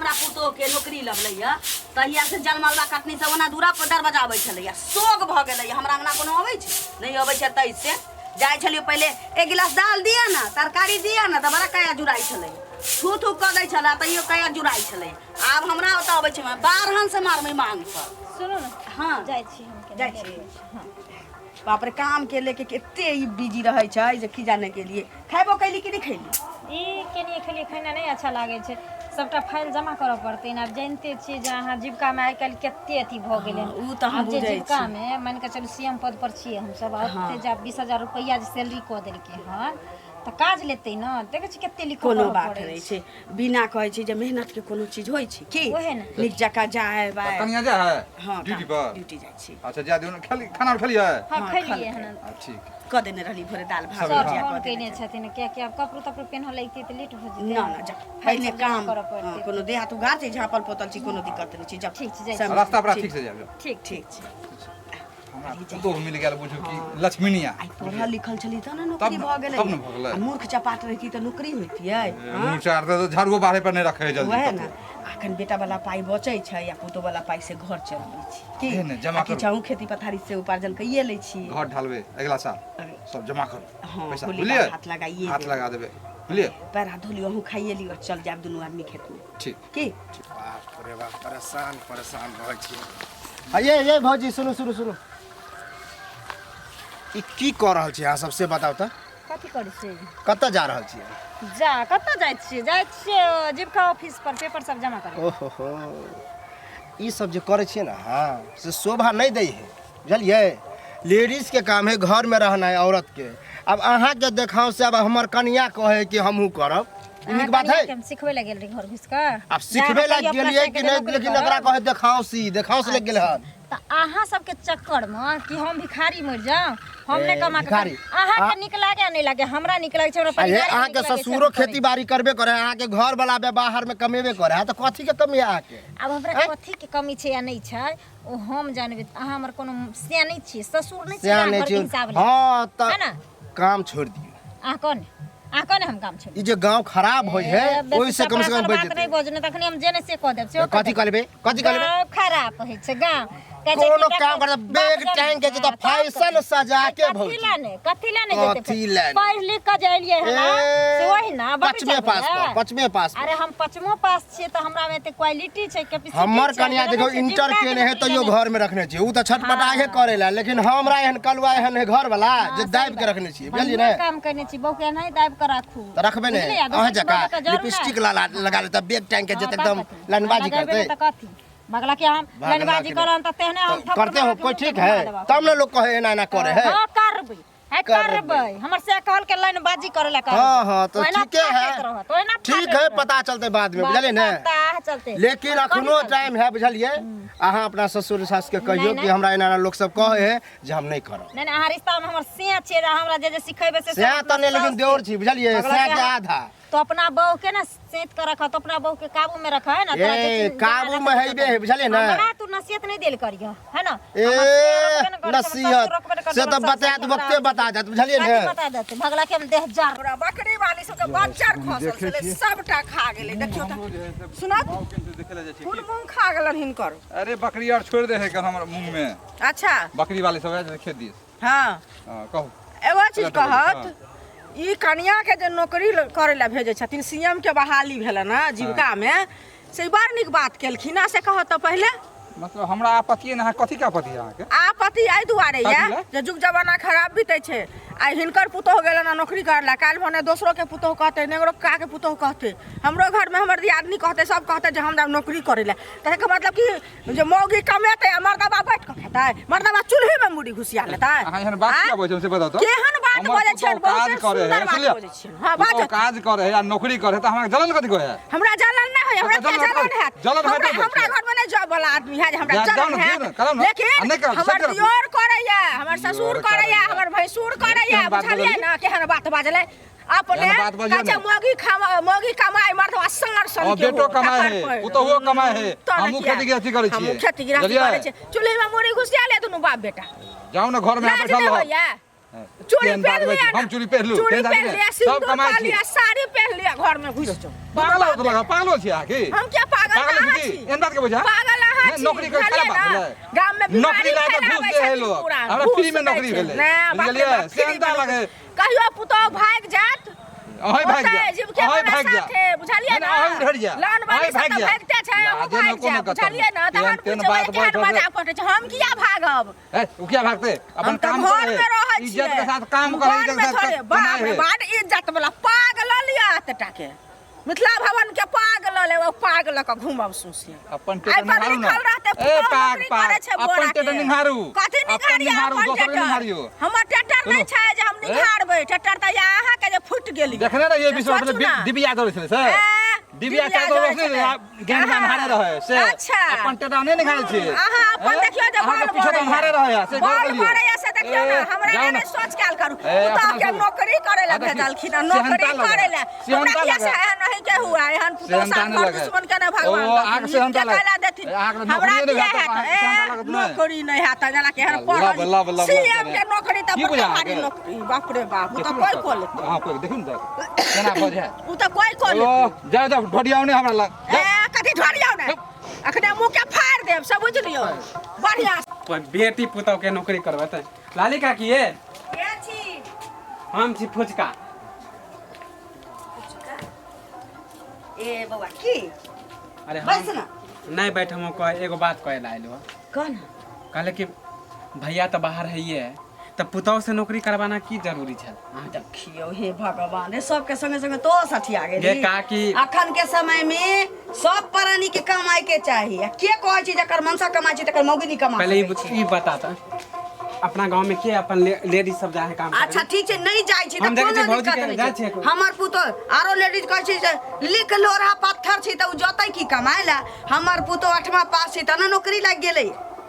हमरा पुतोह के नौकरी लगलै तहिया से जलमलबा कटनी से ओना दूरा पर दरवाजा आबै छलैया शोक भ गेलै हमरा अंगना कोनो अबै छै नहीं अबै छै तै से जाय छलियो पहले एक गिलास दाल दिया ना तरकारी दिया ना त बड़ा कया जुराई छलै थू थू क दै छला तइयो कया जुराई छलै आब हमरा ओत अबै छै बारहन से मारबै मांग पर सुनो ना हां जाय छी हम जाय छी हां बाप रे काम के लेके केते ई बिजी रहै छै जे की जाने के लिए खाइबो कैली कि नहीं खैली ई केनिए खेलिए खाना नहीं अच्छा लागे छै सबटा फाइल जमा करऽ पड़तै अब जानते छी जे अहाँ जीविका में आइ काल्हि केते अथी भ गेलै उ त हम बुझै छी जीविका में मान के चलू सीएम पद पर छियै हम सब ओते जा 20,000 रुपया जे सैलरी क देलकै हन त काज लेतै न देखै छी केते लिखो कोनो बात नहीं छै बिना कहै छी जे मेहनत के कोनो चीज होई छै की ओहे न निक जका जाए बाय कनिया जा है हां ड्यूटी पर ड्यूटी जाय छी अच्छा जा दियो खाली खाना खलिए हां खलिए हन ठीक क देने रहली भोरे दाल भात सर भुजिया फोन क कइने देने छथिन क्या अब कपड़ो तपड़ो पेन्ह लैते त लेट हो जेतै ना ना जा पहले काम करऽ पड़तै कोनो देह हाथ उगार छै झापल पोतल छी कोनो दिक्कत नहीं छै जा ठीक छै जाय सब रास्ता पर ठीक से जाबो ठीक ठीक छै हमरा तो मिल गेल बुझू कि लक्ष्मीनिया आई पढ़ल लिखल छली त ना नौकरी भ गेलै तब न भ गेलै मूर्ख चपाट रही त नौकरी होइतियै मुंह चार तो झाड़ू बाहर पर नहीं रखे जल्दी वह ना अखन बेटा वाला पाई बचै छै या पुतो वाला पाई से घर चलबै छी की एहन जमा करू। चाहूं खेती पथारी से उपार्जन कइए लै छी घर ढालबे अगला साल सब जमा करो हाँ, पैसा खुली बुझलिए हाथ लगाइए हाथ देबै। लगा देबे बुझलिए पैर हाथ धोली वहूं खाइए ली और चल जाब दुनू आदमी खेत में ठीक की बाप रे बाप परेशान परेशान रहै छी ये भौजी सुनू सुनू सुनू ई की कऽ रहल छी अहाँ सबसे बताउ तऽ कथी करै छी कतऽ जा रहल छी जा कतऽ जाइ छियै जीविका ऑफिस पर पेपर सब जमा करे ओहो हो ई सब जे करै छियै ना हाँ से शोभा नहीं दै है बुझलिए लेडीज के काम है घर में रहना है औरत के अब अहाँ के देखाव से अब हमर कनिया कहे कि हमहू करब ई नीक बात है हम सिखबै लगे गेल रही घर घुस के अब सिखबे लग गेलिए कि नहीं लेकिन ओकरा कहे देखाव से लग गेल हन त अहाँ सबके चक्कर में कि हम भिखारी मर जाऊं हम ने कमा के भिखारी। अहाँ के निक लागे नहीं लागे हमरा निक लागे छै हमरा अरे परिवार अहाँ के ससुरो खेती बाड़ी करबे करे अहाँ के घर वाला बाहर में कमेबे करे है तो कथी के कमी है अहाँ के अब हमरा कथी के कमी छै या नहीं छै ओ हम जानबे अहाँ हमर कोनो से नहीं छी ससुर नहीं छी सियान घर के नहीं हिसाब छी ले हां त है ना काम छोड़ दियो अहाँ कौन हम काम छोड़ ई जे गांव खराब होय है ओइ से कम से कम बच बात नहीं जेतै बजने तखनी हम जेने से कह देब से कथी करबे गाँव खराब होय छै गाँव कोनो काम कर बैग टांग के जे फैशन सजा के भौजी कथी लाने जेते कथी लाने? पढ़ लिख के जाइलिए है ना से वही ना पचमे पास अरे हम पचमो पास छिए त हमरा में एते क्वालिटी छै कैपेसिटी हमर कन्या देखो इंटर केने है तइयो घर में रखने छी उ त छटपटाहे करेला लेकिन हमरा एहन कलवा एहन है घर वाला जे दाब के रखने छी बुझलिए ने काम करने छी बहु के नहीं दाब के राखू त रखबे ने अहाँ जका लिपस्टिक लगा ले त बैग टांग के जे एकदम लाइनबाजी करते त कथी बगला के हम लाइनबाजी करन त तेहने हम करते हो कोई ठीक है तब ना लोग कहे एना करे है हां करबै हमर से कहल के लाइनबाजी करेला कर हां हां तो ठीक है ठीक है पता चलते बाद में बुझलिए ने चलते लेकिन अखनो टाइम है बुझलिए अहाँ अपना ससुर सास के कहियो कि हमरा एना लोग सब कहे है जे हम नहीं करब नहीं अहाँ रिश्ता में हमर से छै हमरा जे सिखेबे से त नहीं लेकिन देवर छी बुझलिए से के आधा तो अपना बहू के ना सेत कर रखा तो अपना बहू के काबू में रखा है ना ए काबू में हैबे है बुझलिए ना हमरा तू नसीहत नहीं देल करियो है ना ए नसीहत से तो बता दू वक्ते बता दत बुझलिए ने बता देते भगला के हम देह जार बकरी वाली सब के बच्चा खसल छले सबटा खा गेले देखियो त सुनत फूल मूंग खा गेलन हिनकर अरे बकरी और छोड़ दे है कर हमर मुंह में अच्छा बकरी वाले सब है खेत दिस हां कहो एगो चीज कहत ई कन्या के जे नौकरी करे ला भेजे छथिन सीएम के बहाली भेल ना जीविका में से बड़ निक बात केलखिन से कहत तो पहले मतलब हमरा आपत्ति है ना कथी का आपत्ति है अहाँ के आपत्ति आई दुआरे या जे जुग जमाना खराब बीते छे आई हिनकर पुतोह गेल ना नौकरी करला काल भने दोसरो के पुतोह कहते नेगरो का के पुतोह कहते हमरो घर में हमर दियादनी कहते सब कहते जे हमरा नौकरी करेला तहे के मतलब कि जे मौगी कमेते मर्दबा बैठ के खेतै मर्दबा चूल्हे में मुड़ी घुसिया लेतै अहाँ एहन बात क्या बोलै से बताओ तो केहन बात बोलै छै काज करे है सुनिए हां बात काज करे है या नौकरी करे त हमरा जलन कथी कहे है हमरा जलन नहीं है हमरा के जलन है हमरा घर में नहीं जॉब वाला आदमी है जे हमरा जलन है लेकिन हमर दियोर करैया हमर ससुर करैया हमर भैंसुर करैया बुझलिए ना केहन बात बाजले अपने अच्छा मोगी कमाई मर्दवा संगर सन के बेटो कमाए है पुतोहो कमाए है हमहु खेती गृहस्थी करै छियै हम खेती गृहस्थी करै छियै चूल्हे में मुड़ी घुसिया ले दुनु बाप बेटा जाओ ना घर में बैठल रहो चूड़ी पहन लिया हम चूड़ी पहन लू चूड़ी पहन लिया सब कमाई लिया साड़ी पहन लिया घर में घुस जाओ पागल छी आके हम क्या पागल पागल कहाँ है छी? की एन बात के बुझा पागल अहाँ छी, नौकरी कर बुझलियै खराब ने? बात गाम में है नौकरी बीमारी लाए तो फैलाबै घूस दे है छथिन लोग पूरा, हमरा घूस फ्री में दै नौकरी छै। भेले नहि, बाप रे बुझलिए बाप, फ्री सेंटा में लगे कहियो पुतौह भागि जायत अहै भाग जा ओतै जीवके अहै मने भाग जा साथे, बुझलियै ने? अहै उधर जा लान वाली अहै सब भाग तऽ जा भागिते छै, अहूँ लाजे भागि न कोनो जायब, कतौ बुझलियै ने? तहन तेन पूछबै बात केहन बोल मजाक करै छै, हम किया भागब? ए उ क्या भागते अपन हम तऽ काम घर करे में रहै छियै, इज्जत के साथ काम हम करे घर इज्जत में के थोड़े, साथ बाप कमाए रे है बड़ इज्जत वाला पागल लिया एतटा के मिथिला भवन के पागल ले वो पागल के घुमब सुसी अपन आइ टेटन पर निहारू ना लिखल रहते ए पुतौह पाग नौकरी पाग करे छै अपन बोरा टेटन के। निहारू कथी अपन निहारिया निहारू अपन दोसर के टेटर निहारियो हमर टेटर नहीं छै जे हम निहारबै टेटर त या अहाँ के जे फुट गेली देखने रहिए विश्व सोचू में ना। डिबिया दौड़े छले से डिबिया का दौड़े छले ज्ञान में हारे रहे से अच्छा अपन टेटन नहीं निकाल छै अहाँ अपन देखियो जे बाल पीछे तो हारे रहे से बाल बड़े से देखियो ना हमरा ने सोच काल करू पुतौह के नौकरी करे ला भेजलखिन नौकरी करे ला हमरा किया से नहीं के हुआ एहन पुतौह साथ घर दुश्मन के ने भगवान ओ आग से हंता कहला देथिन हमरा किया है नौकरी नहीं है त जना के हर पढ़ल सीएम के नौकरी त बड़ा भारी नौकरी बाप रे बाप उ त कोई को ले हां कोई देखू न केना बजे उ त कोई को ले ओ जा जा ढोडियाओ ने हमरा लग ए कथी ढोरियाउ ने अखने मुंह के फाड़ देब सब बुझ लियो बढ़िया बेटी पुतौह के नौकरी करबे त लाली का की है के छी हम छी फुचका ए बउआ की अरे बैस हम ना नहीं बैठ हम कह एगो बात कहे ला आइलो कौन कहले कि भैया तो बाहर है ये तो पुतौह से नौकरी करवाना की जरूरी है देखियो हे भगवान रे सबके संगे संगे तो सठिया ये गेली का कि अखन के समय में सब प्राणी के कमाई के चाहिए आ के कहै छी जकर मनसा कमाई छी तकर मौगी नहीं कमा पहले सकै छी। ई बताता अपना गांव में के अपन लेडीज सब जाए काम करे? अच्छा ठीक छै नहीं जाइ छी हम त देखै छी कोनो भौजी दिक्कत के नहीं जाइ छै छी। हमर पुतो आरो लेडीज कहै छी जे लिख लोरहा पत्थर छी त उ जतै की कमाइ ला हमर पुतो 8वां पास छी त न नौकरी लाग गेलै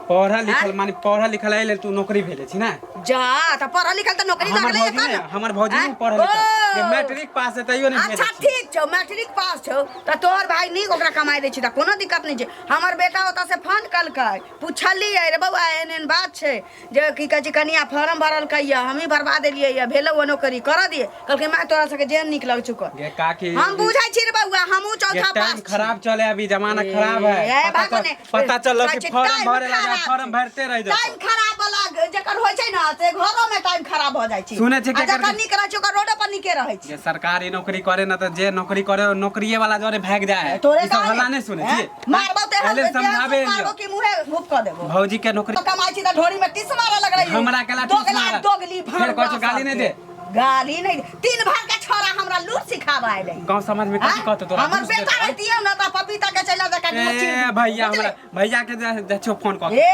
पढ़ल लिखल माने पढ़ल लिखल आइले तू नौकरी भेले छी ना जा त पढ़ल लिखल त नौकरी हमर लागलै भौजी ने हमर भौजी ने हैं? पढ़ल लिखल ओ! ये मैट्रिक पास है तइयो नहीं भेले अच्छा छी ठीक छौ मैट्रिक पास छौ त तोहर भाई नीक ओकरा कमाई दै छी त कोनो दिक्कत नहीं छै हमर बेटा ओता से फोन कलकै पुछलियै रे बौआ एहन एहन बात छै जे की कहै छै कनिया फॉर्म भरल कहिया हम ही भरवा देलियै या भेलौ ओ नौकरी कर दिए कहलकै मैं तोरा सके जेहन नीक लग चुका ये का कि हम बुझै छी रे बौआ हमहू ये चौथा टाइम पास खराब चले अभी जमाना खराब ए, है भागो ने। पता चलो कहै कि छै फॉर्म टाइम भरे लगा खराब फॉर्म छै। भरते रह टाइम जाओ खराब वाला जेकर होइ छै ना से घरो में टाइम खराब हो जाइ छै सुनै छै आ केकर- जेकर नीक रहै छै ओकर रोडो पर नीके रहै छै ये सरकारी नौकरी करे ना तो जे नौकरी करे नौकरिये वाला जोरे भाग जाए है तोरे ई सब हल्ला नहीं सुने छी मारबो ते हम पहले समझावे मारबो कि मुंहे घुप क देबो भौजी के नौकरी तो कमाई छी त ढोरी में टिस मारे लग रही हमरा केला टिस मारे? दोगली फिर भर कहै छै गाली नहीं दे? गाली नहीं दे। तीन भाग के छोरा हमरा लूट सिखाबा आइले गांव समाज में कथी कहतो तोरा हमर बेटा रहतियै ना त पपीता के चला दे ए भैया हमरा भैया के देखो फोन कर ए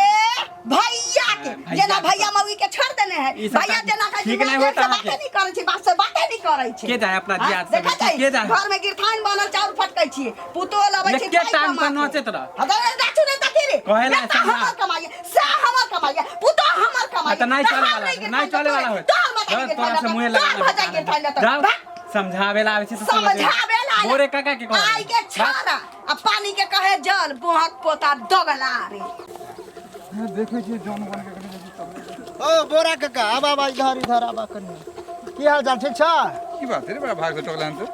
भैया के भैया जेना के- भैया मौगी के छोड़ देने है ई सब भैया का- जेना कहै ठीक छै नहीं माय होता से है बातें के। नहीं करै छै बात से बातें नहीं करै छै के जाए अपना हाँ, दियाद सब देखै के जाए? घर में गिरथान बनल चाउर फटकै छियै पुतो लबै छै के टाइम पर नोचैत रह? दाचू ने तकी रे कहे ला बेटा समझा। हमर कमाइए सा हमर कमाइए पुतो हमर कमाइए तो नहीं चले वाला है नहीं चले वाला है तोरा से मुंह लगा जाओ समझावे ला आवे छै तो समझावे ला बोरे काका के कह आई के छोरा आ पानी के कहे जल बोहक पोता दोगला रे देखे छी जौन बन के कनी ओ बोरा काका अब इधर इधर आबा कनी की हाल चाल ठीक छ की बात रे बड़ा भाग से टोकलान तो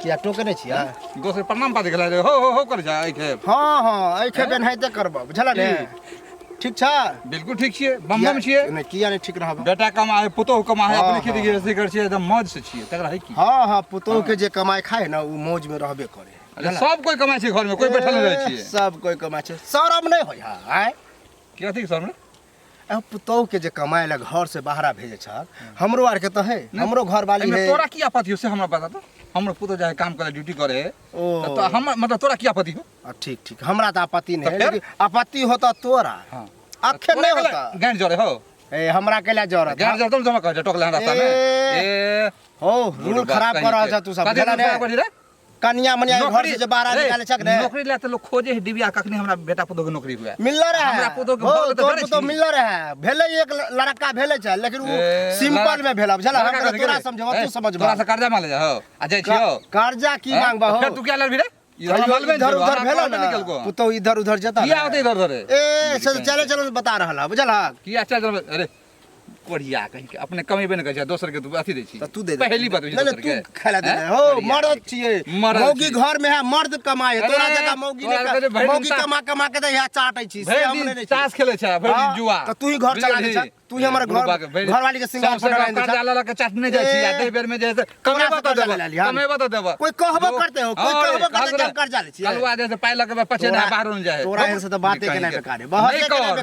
किया टोकने छिया दोसर प्रणाम पाती गेला रे हो कर जा आइ के हाँ हाँ एहि खेबे नाहिते करब बुझल ने ठीक छ बिल्कुल ठीक छियै बम बम छियै नहीं किया नहीं ठीक रहब बेटा कमाए पुतोह कमाए हाँ, अपने खेती गृहस्थी कर छियै एकदम मौज से छियै तकरा है की हाँ हाँ पुतोह के जे कमाई खाए ना उ मौज में रहबे करे अरे सब कोई कमाए छै घर में कोई बैठल नहीं रहे छियै सब कोई कमाई छै शरम नहीं होय है की अथी सर में पुतोह के जे कमाए ला घर से बाहरा भेजे छ हमरो आर के तो है हमरो घर वाली एमे है तोरा की आपत्ति हो से हमरा बता तो हमरो पुतो जाए काम करे ड्यूटी करे ओ। तो हम मतलब तोरा की आपत्ति हो ठीक ठीक हमरा तो आपत्ति नहीं तो है फिर? लेकिन आपत्ति होता तोरा हां आखे नहीं होता गांड जरे हो ए हमरा के ला जरूरत गांड जरे तुम जमा कर टोकला रास्ता में ए हो रूल खराब कर रहा छ तू सब कथी बुझल ने रूल खराब कन्या मनिया घर से जे बाहर निकाले छक ने नौकरी ला त लोग खोजे है डिबिया कखनी हमरा बेटा पुतो के नौकरी हुआ मिलल रहे हमरा पुतोह के हो, घर के तो तोर घरे पुतोह छी। मिलल रहे भेले एक लड़का भेले छ लेकिन वो ए, सिंपल में भेला बुझल लड़का हम कथी तोरा करे? समझब ए, तू समझ तोरा से कर्जा मांगे जा हो आ जाय छियो कर्जा की मांगबा हो फिर तू क्या लड़बी रे इधर उधर भेलो ना निकल को पुतोह इधर उधर जता किया होते इधर उधर ए चले चले बता रहल है बुझल किया चल अरे कोढ़िया कहीं के अपने कमेबे न करे दोसर के तू अथी दै छी तो तू दे पहली बात नहीं दोसर के तू खाला दे हो मर्द छिए मौगी घर में है मर्द कमाए तोरा जगह मौगी ने मौगी कमा के दे यहाँ चाटै छी से हम नहीं ताश खेले छै भरि जुआ तो तू ही घर चला दे छ तू ही हमर घर वाली के सिंगार फटरा दे कर्जा ला के चाटने जाइ छी आ दे बेर में जे कमेबा तो देब कोई कहबो करते हो कोई कहबो करते हम कर्जा ले छी हलवा जैसे पाई लगे पछे ना बाहर न जाए तोरा से तो बातें के नहीं बेकार है बहुत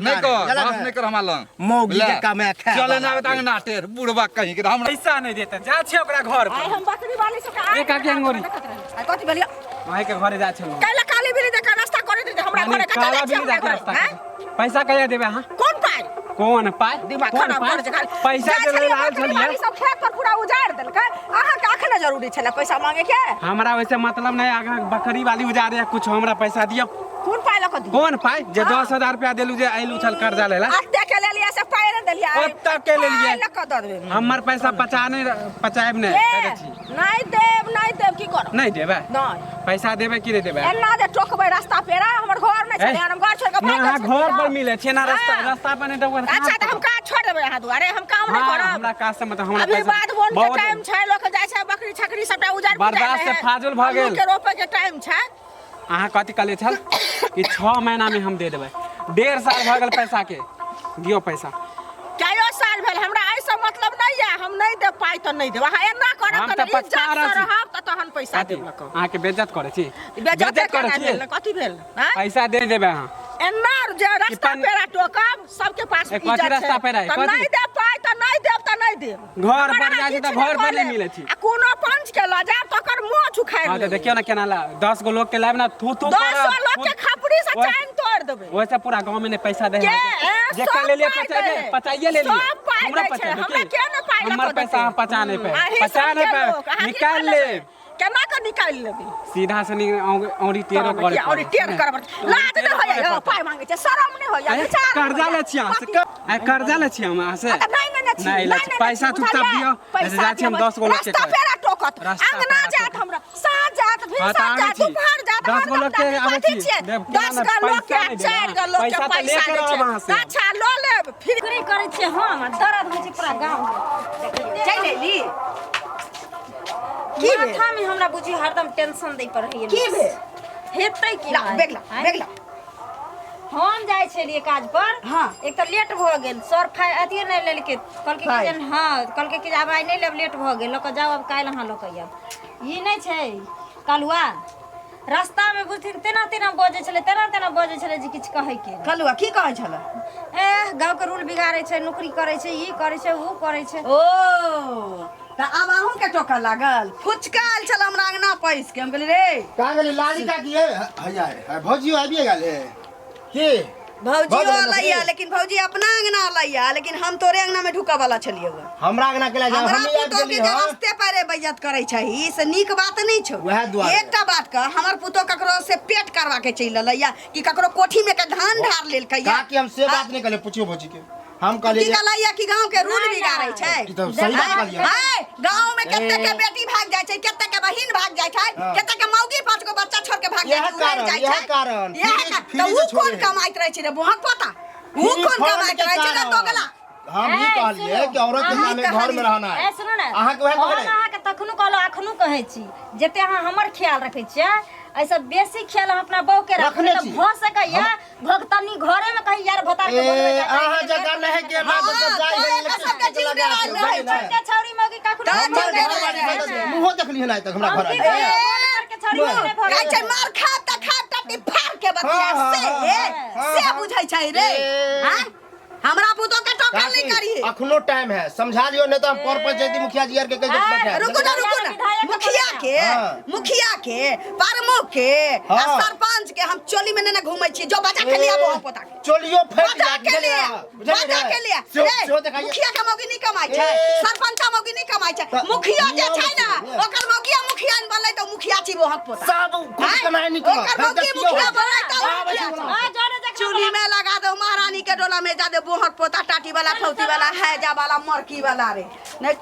नहीं कर हमरा लंग मौगी के कमा खा चले ना तांग ना टेर बुढ़वा कहीं के हम पैसा नहीं देता जा छै ओकरा घर आइ पर हम बकरी वाली से एक आके अंगोरी कथि भेलिया वहीं के घरे जा छै काला काली बिली देख रास्ता करे दे हमरा घरे कत काला ले बिल हमरा जाके रास्ता हैं पैसा कहिया देबे हां कोन पाई कौन पाई दिमाग कौन खराब पाई? कर जगह पैसा के लेल आयल छलिए सब खेत पर पूरा उजाड़ देलकै अहाँ के अखने जरूरी छले पैसा मांगे के हमरा वैसे मतलब नहीं आगा बकरी वाली उजाड़ या कुछ हमरा पैसा दियो कोन पाई लक दी कौन पाई जे 10,000 रुपया देलु जे आइल उछल कर्जा लेला अत्ते के ले लिया से पाई ने देलिया ओत्ता के ले लिए लक द देबे हमर पैसा पचाएब नहीं कहै छी नहीं देब की कर नहीं देबे नहीं पैसा देबे कि नहीं देबे एना जे टोकबै रास्ता पेरा हमर घर नहीं छले हम घर छोड़ के भाग ना घर पर मिले छै ना रास्ता पर नहीं देबे अच्छा तो हम काज छोड़ देबै यहाँ दुआरे हम काम नहीं करब हमरा काज से मतलब हमरा अभी बाद बोन के बहुत टाइम छै लोग जाय छै बकरी छकरी सबटा उजाड़ बर्दाश्त से फाजुल भ गेल। के रोपे के टाइम छै अहाँ कथी कहले छल कि 6 महीना में हम दे देबै 1.5 साल भ गेल पैसा के दियो पैसा कयो साल भेल हमरा ऐसा मतलब नहीं है हम नहीं दे पाई तो नहीं देब अहाँ एना करब हम त तऽ इज्जत पछता रहल से छी। रहब त तहन पैसा कथी देब लक अहाँ के बेइज्जत करे छी बेइज्जत करे छी कथी भेल हैं पैसा दे देबै अहाँ एना जे रास्ता पन- पेरा टोकब सबके पास कथी इज्जत रास्ता पेरा है? तो कथी? नहीं दे पाई तो नहीं देब त नहीं देब घर पर जाइ छी त घर पर नहीं मिले छी आ कोनो पंच के ल जाब त ओकर मुंह छुखाइ हां त देखियो ना केना ला 10 गो लोग के लाइब ना थू थू 10 लोग के खपड़ी से ओए- चैन तोड़ देबै वैसे पूरा गांव में ने पैसा दे के जे सब कर ले लिए पाइ पचाइए दे। पचाइए ले लिए सब पाइ हमरा दै छै, पचा हमरा के न पाइ लऽ हमर कऽ पैसा देतै? पचा नहीं पे अहीं पचा सबके नहीं लोक, पे अहाँ की निकाल कर ले लेबै? केना के निकाल लेबै सीधा से औरी टेरो करे और टेर करब लाज न होय पाइ मांगे छै शरम नहि होय विचार कर्जा ले छी अहाँ से कर्जा ले छी हम अहाँ से नहीं ले छी पैसा चुपचाप दियो ऐसे जा छी हम 10 गो लोग के रास्ता पेरा टोकत रास्ता अंगना पेरा जात टोकत। हमरा साँझ जात फिर हाँ, साँझ तऽ जात आबै छी। दुपहर जात 10 गो लोग के आबै छी। देब केना 10 ने, गो लोग के पैसा नहि देब 4 गो लोग के पैसा तऽ पैसा लेके दै रहब अहाँ से। छै अच्छा लो लेब फिर नौकरी करै छियै हम दर्द होइ छै पूरा गाँव चल एली की माथा में हमरा बुझी हरदम टेंशन दै पर रहिए की भेल हेतै की ला नहि? बेगला आँय? बेगला हम जाइ छलिए काज पर हाँ। एक तो लेट भ गेल सर फाइ अथिए नहीं लेलकै कहलकै फाइ। कि जे हाँ कहलकै कि जे आब आइ नहीं लेब लेट भ गेल लऽ कऽ जाउ अब काल्हि अहाँ लऽ कऽ आयब ई नहीं छै कलुआ रास्ता में बुझथिन तेना तेना बजै छलै जे किछु कहै के नहि। कलुआ की कहै छल गाँव के रूल बिगाड़ै छै नौकरी करै छै ई करै छै ऊ करै छै ओ त आब अहूँ के टोका लागल फुचकाल छल हमरा अंगना पैस के हम कहली रे का गेली लाली का की है भौजी आबिए गेल है के भौजी भऽ गेलै लैया नौकरी? लेकिन भौजी अपना अंगना लैया लेकिन हम तोरे अंगना में ढुका वाला छलिए हमरा अंगना के ला जा हमरा हम ही आबि पुतोह के गेली हां रास्ते पर बेइज्जत करे छै ई से नीक बात नहीं छौ वएह दुआरे। एकटा बात का हमर पुतो ककरो से पेट करवा के चल लैया कि ककरो कोठी में के धान ढार लेल कहिया का कि हम से बात नहीं करे पूछियो भौजी के हम कहले की कहलैया कि गांव के रूल बिगाड़ै छै ई तो सही बात कहलिए हाय गांव में कते के बेटी भाग जाय छै कते के बहिन भाग जाय छै हाँ। कते के मौगी 5 गो बच्चा छोड़ के भाग यह जाय छै कारण, उड़ि यह जाय छै कारण। यह फ्री- कारण। फ्री तो से ऊ छोड़े कोन हैं। कमाइत रहे छै रे बहुत पता ऊ फ्री कोन फंड कमाइत के रहे छै रे कारण। तो गला हम ही कहलिए कि औरत के काम है घर में रहना है ए सुनू ने अहाँ के वह हम कहले अहाँके तखनो कहलहुँ एखनो कहै छी जते अहाँ हमर ख्याल रखै छियै ऐसे बेसी ख्याल हम अपना बहू के रखने रखने छी। भ सकैया भगतनी घरे में कहीं यार भता के बोलबै ए अहाँ जगह नहीं के ना हाँ, तो जाई तो है एक सबके जीव लगा में के रहै जाई छै। ना। छौरी मौगी कखनो तऽ हमर ठीक घर है, वाली है, मुंह देखली है ना तक हमरा घर हम की वाली कहै के छौरी मौगी भऽ कहै छै गेल। मार खा त खा टट्टी फाड़ के बतिया हाँ, से हाँ, से हाँ। बुझै छै रे ए। हैं हमरा पुतो के टोकल नहीं करिए अखनो टाइम है समझा लियो नहीं तो हम पर पंचायती मुखिया जी आर के कह बैठा रुको ना हाँ। मुखिया के प्रमुख के आ हाँ। सरपंच के हम चोली में ने घूमै छी जो बजा के लिया वो पोता के चोलियो फेंक बजा के लिया बजा के लिया रे मुखिया के मौगी नहीं कमाई छै ए। सरपंच का मौगी नहीं कमाई छै तऽ मुखिया जे नियम छै ना छै। ओकर मौगिया मुखिया बनलै त मुखिया छी वो हक पोता सब खुद कमाई नहीं करो ओकर मौगी मुखिया बनलै त हाँ, मुखिया बच्ची छै। बोला। हाँ, जोरे जकरा चूली में लगा दो महारानी के डोला में जा दे बोहक पोता टाटी वाला फौती वाला हैजा वाला मरकी वाला रे नहीं